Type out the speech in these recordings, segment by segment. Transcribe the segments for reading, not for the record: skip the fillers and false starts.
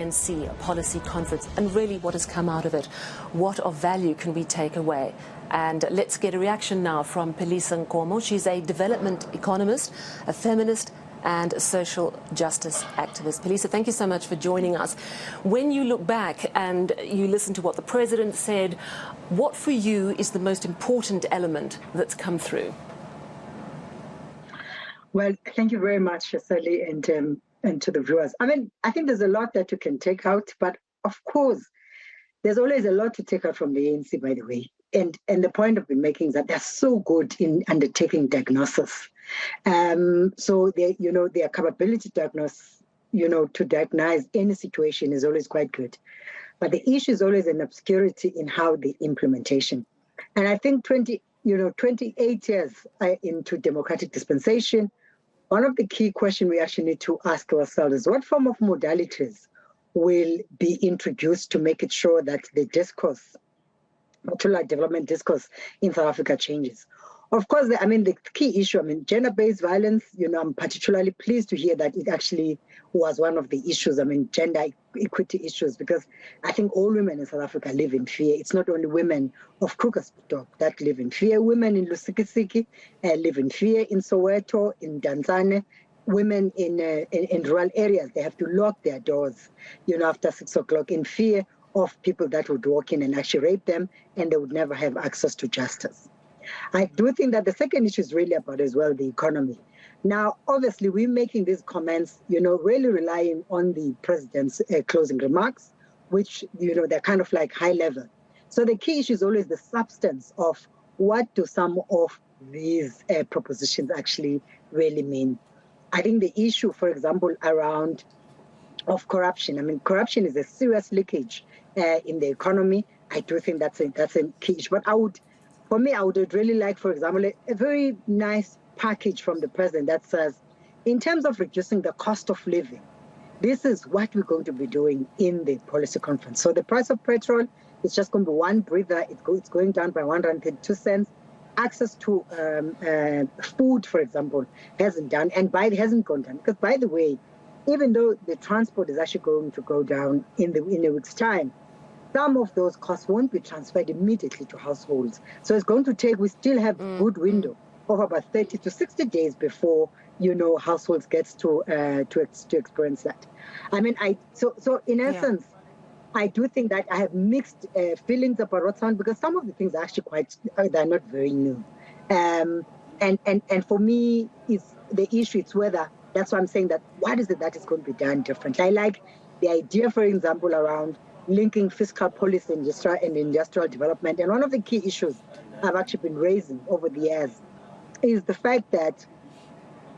ANC policy conference and really what has come out of it. What of value can we take away? And let's get a reaction now from Phelisa Nkomo. She's a development economist, a feminist and a social justice activist. Phelisa, thank you so much for joining us. When you look back and you listen to what the president said, what for you is the most important element that's come through? Well, thank you very much, Sally, and to the viewers. I mean, I think there's a lot that you can take out, but of course, there's always a lot to take out from the ANC, by the way. And the point I've been making is that they're so good in undertaking diagnosis. So their capability to diagnose, to diagnose any situation is always quite good. But the issue is always an obscurity in how the implementation. And I think 28 years into democratic dispensation, one of the key questions we actually need to ask ourselves is what form of modalities will be introduced to make it sure that the discourse, particularly development discourse in South Africa changes. Of course, the key issue, gender-based violence, I'm particularly pleased to hear that it actually was one of the issues, gender equity issues, because I think all women in South Africa live in fear. It's not only women of Krugersdorp that live in fear. Women in Lusikisiki live in fear, in Soweto, in Danzane. Women in rural areas, they have to lock their doors, after 6 o'clock in fear of people that would walk in and actually rape them, and they would never have access to justice. I do think that the second issue is really about as well the economy. Now, obviously, we're making these comments, really relying on the president's closing remarks, which, they're kind of like high level. So the key issue is always the substance of what do some of these propositions actually really mean. I think the issue, for example, around of corruption. Corruption is a serious leakage in the economy. I do think that's a key issue. But I would really like, for example, a very nice package from the president that says, in terms of reducing the cost of living, this is what we're going to be doing in the policy conference. So the price of petrol is just going to be one breather. It's going down by 132 cents. Access to food, for example, hasn't gone down. Because, by the way, even though the transport is actually going to go down in a week's time, some of those costs won't be transferred immediately to households. So it's going to take, we still have a good window of about 30 to 60 days before, households gets to experience that. So in essence, I do think that I have mixed feelings about what's on, because some of the things are actually they're not very new. And for me, it's the issue, it's whether, that's why I'm saying that what is it that is going to be done differently. I like the idea, for example, around linking fiscal policy and industrial development. And one of the key issues I've actually been raising over the years is the fact that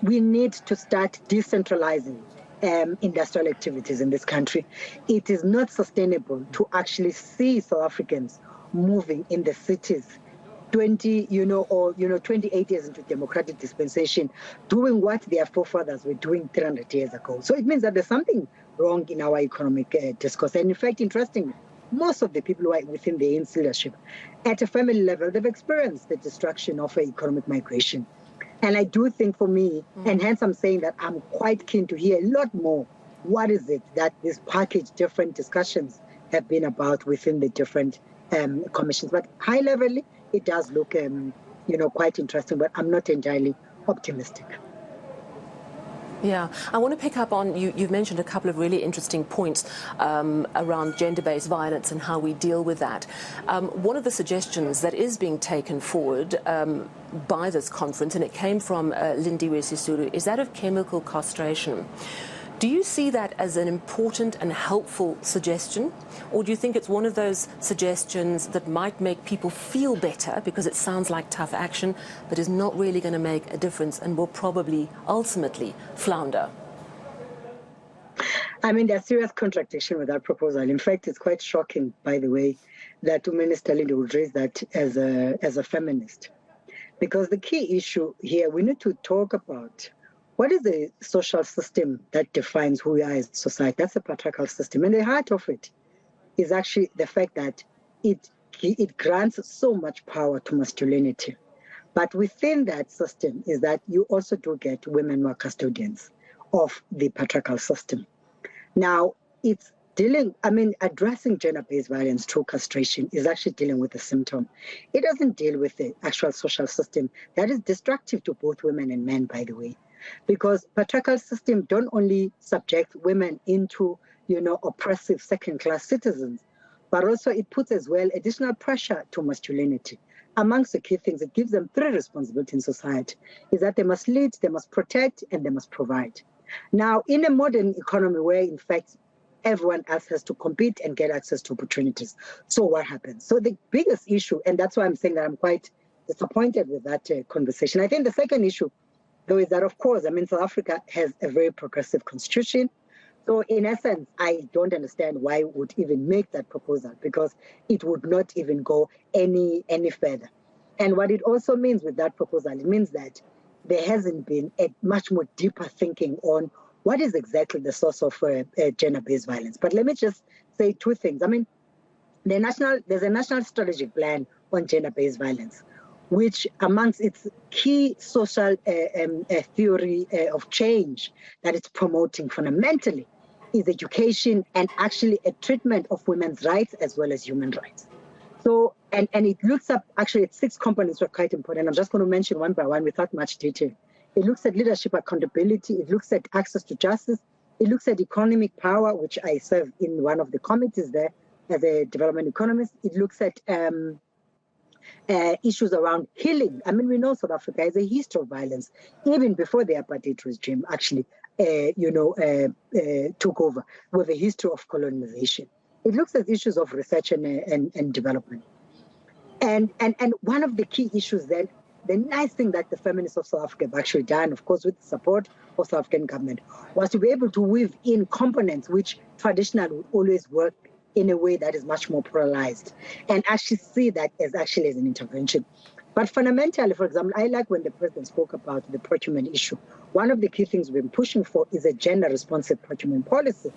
we need to start decentralizing industrial activities in this country. It is not sustainable to actually see South Africans moving in the cities 28 years into democratic dispensation, doing what their forefathers were doing 300 years ago. So it means that there's something wrong in our economic discourse. And in fact, interestingly, most of the people who are within the ANC leadership, at a family level, they've experienced the destruction of economic migration. And I do think for me, and hence I'm saying that I'm quite keen to hear a lot more, what is it that this package, different discussions have been about within the different commissions. But high level, it does look, quite interesting, but I'm not entirely optimistic. Yeah, I want to pick up on, you've mentioned a couple of really interesting points around gender-based violence and how we deal with that. One of the suggestions that is being taken forward by this conference, and it came from Lindiwe Sisulu, is that of chemical castration. Do you see that as an important and helpful suggestion? Or do you think it's one of those suggestions that might make people feel better because it sounds like tough action, but is not really going to make a difference and will probably ultimately flounder? There's serious contradiction with that proposal. In fact, it's quite shocking, by the way, that Minister Lindi would raise that as a feminist. Because the key issue here, we need to talk about what is the social system that defines who we are as a society. That's the patriarchal system. And the heart of it is actually the fact that it grants so much power to masculinity. But within that system is that you also do get women who are custodians of the patriarchal system. Now, it's addressing gender-based violence through castration is actually dealing with the symptom. It doesn't deal with the actual social system that is destructive to both women and men, by the way, because patriarchal systems don't only subject women into, oppressive second-class citizens, but also it puts as well additional pressure to masculinity. Amongst the key things, it gives them three responsibilities in society, is that they must lead, they must protect, and they must provide. Now, in a modern economy where, in fact, everyone else has to compete and get access to opportunities, so what happens? So the biggest issue, and that's why I'm saying that I'm quite disappointed with that conversation. I think the second issue, though, is that, of course, South Africa has a very progressive constitution. So in essence, I don't understand why it would even make that proposal, because it would not even go any further. And what it also means with that proposal, it means that there hasn't been a much more deeper thinking on what is exactly the source of gender-based violence. But let me just say two things. There's a national strategic plan on gender-based violence, which amongst its key social theory of change that it's promoting fundamentally is education and actually a treatment of women's rights as well as human rights. So, and it looks up actually at 6 components that are quite important. I'm just going to mention one by one without much detail. It looks at leadership accountability. It looks at access to justice. It looks at economic power, which I serve in one of the committees there as a development economist. It looks at issues around healing. We know South Africa has a history of violence, even before the apartheid regime actually, took over, with a history of colonization. It looks at issues of research and development. And one of the key issues then, the nice thing that the feminists of South Africa have actually done, of course, with the support of South African government, was to be able to weave in components which traditionally would always work in a way that is much more pluralized, and actually see that as an intervention. But fundamentally, for example, I like when the president spoke about the procurement issue. One of the key things we've been pushing for is a gender-responsive procurement policy,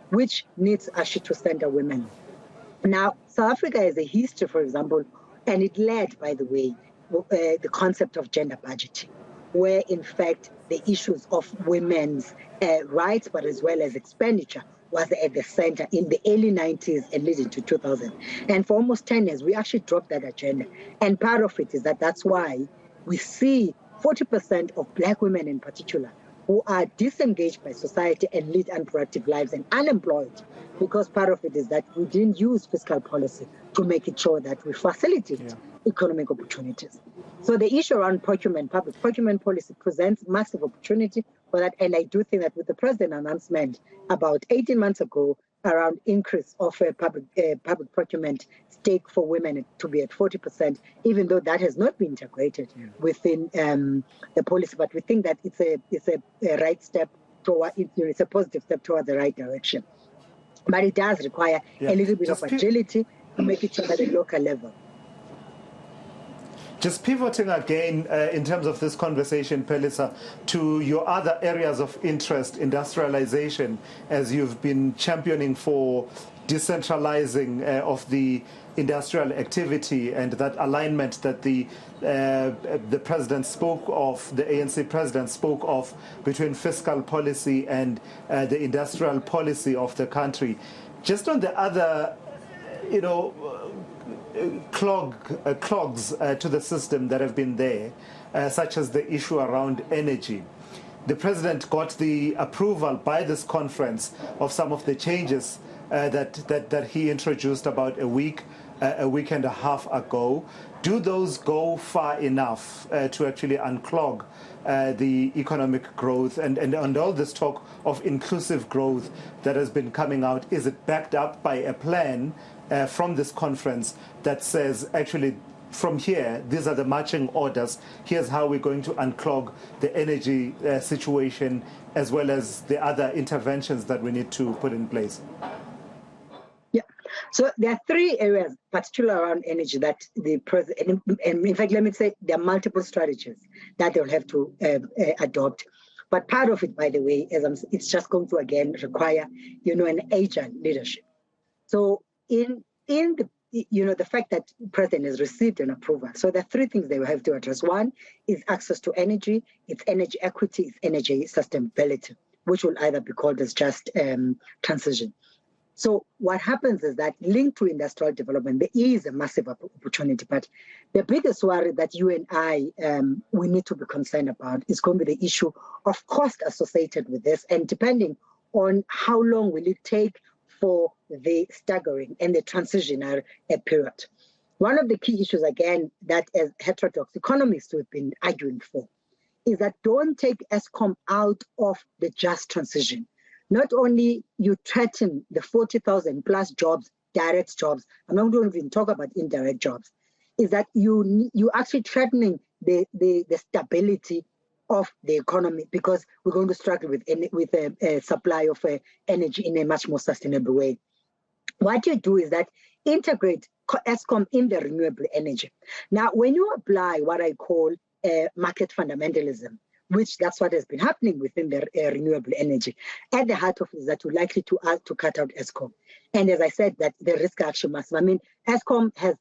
which needs actually to center women. Now, South Africa has a history, for example, and it led, by the way, the concept of gender budgeting, where, in fact, the issues of women's rights, but as well as expenditure, was at the center in the early 90s and leading to 2000. And for almost 10 years, we actually dropped that agenda. And part of it is that's why we see 40% of Black women in particular who are disengaged by society and lead unproductive lives and unemployed, because part of it is that we didn't use fiscal policy to make it sure that we facilitate economic opportunities. So the issue around public procurement policy presents massive opportunity for that. And I do think that with the president's announcement about 18 months ago around increase of public procurement stake for women to be at 40%, even though that has not been integrated within the policy, but we think that it's a right step toward, it's a positive step toward the right direction. But it does require a little bit of agility to make it at a local level. Just pivoting again in terms of this conversation, Phelisa, to your other areas of interest, industrialization, as you've been championing for decentralizing of the industrial activity and that alignment that the president spoke of, the ANC president spoke of, between fiscal policy and the industrial policy of the country. Just on the other, clogs to the system that have been there, such as the issue around energy. The president got the approval by this conference of some of the changes that he introduced about a week and a half ago. Do those go far enough to actually unclog the economic growth and all this talk of inclusive growth that has been coming out? Is it backed up by a plan from this conference that says, actually, from here, these are the marching orders, here's how we're going to unclog the energy situation, as well as the other interventions that we need to put in place? Yeah, so there are 3 areas, particularly around energy, that the president, and in fact, let me say there are multiple strategies that they'll have to adopt. But part of it, by the way, it's just going to, again, require, an agile leadership. So in the fact that the president has received an approval. So there are 3 things they will have to address. One is access to energy, it's energy equity, it's energy sustainability, which will either be called as just transition. So what happens is that linked to industrial development, there is a massive opportunity. But the biggest worry that you and I, we need to be concerned about is going to be the issue of cost associated with this. And depending on how long will it take for the staggering and the transitional period. One of the key issues, again, that as heterodox economists we've been arguing for, is that don't take Eskom out of the just transition. Not only you threaten the 40,000 plus jobs, direct jobs, I'm not going to even talk about indirect jobs, is that you actually threatening the stability of the economy, because we're going to struggle with a supply of energy in a much more sustainable way. What you do is that integrate Eskom in the renewable energy. Now, when you apply what I call market fundamentalism, which that's what has been happening within the renewable energy, at the heart of it is that you're likely to cut out Eskom. And as I said, that the risk action massive. I mean, Eskom has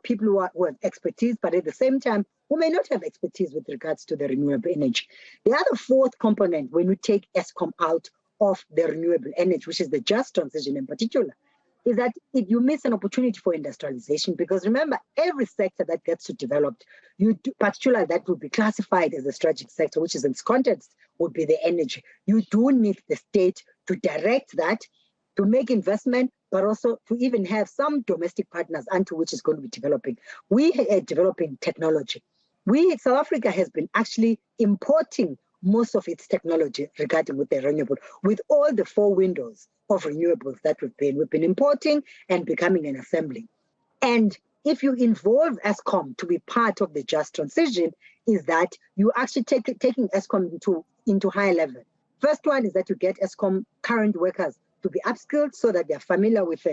people who have expertise, but at the same time, who may not have expertise with regards to the renewable energy. The other fourth component, when we take Eskom out of the renewable energy, which is the just transition in particular, is that if you miss an opportunity for industrialization, because remember, every sector that gets to developed, particularly that would be classified as a strategic sector, which is in its context, would be the energy. You do need the state to direct that, to make investment, but also to even have some domestic partners unto which is going to be developing. We are developing technology. South Africa has been actually importing most of its technology regarding with the renewable, with all the 4 windows of renewables that we've been importing and becoming an assembly. And if you involve Eskom to be part of the just transition, is that you actually taking Eskom into higher level. First one is that you get Eskom current workers to be upskilled so that they're familiar with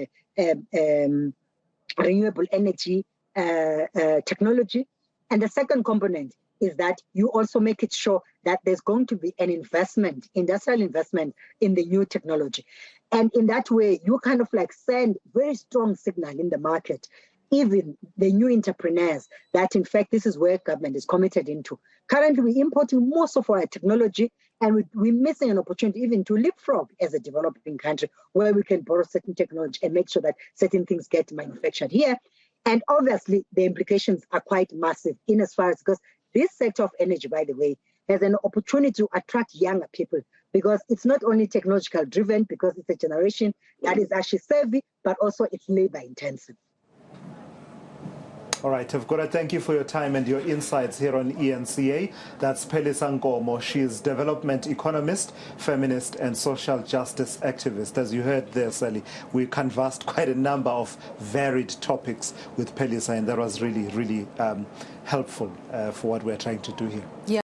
renewable energy technology. And the second component is that you also make it sure that there's going to be an investment, industrial investment in the new technology. And in that way, you kind of like send very strong signal in the market, even the new entrepreneurs, that in fact, this is where government is committed into. Currently, we're importing most of our technology, and we're missing an opportunity even to leapfrog as a developing country, where we can borrow certain technology and make sure that certain things get manufactured here. And obviously, the implications are quite massive in as far as, because this sector of energy, by the way, has an opportunity to attract younger people, because it's not only technological driven, because it's a generation that is actually savvy, but also it's labor intensive. All right, I've got to thank you for your time and your insights here on eNCA. That's Phelisa Nkomo. She's development economist, feminist, and social justice activist. As you heard there, Sally, we canvassed quite a number of varied topics with Phelisa, and that was really, really helpful for what we're trying to do here. Yeah.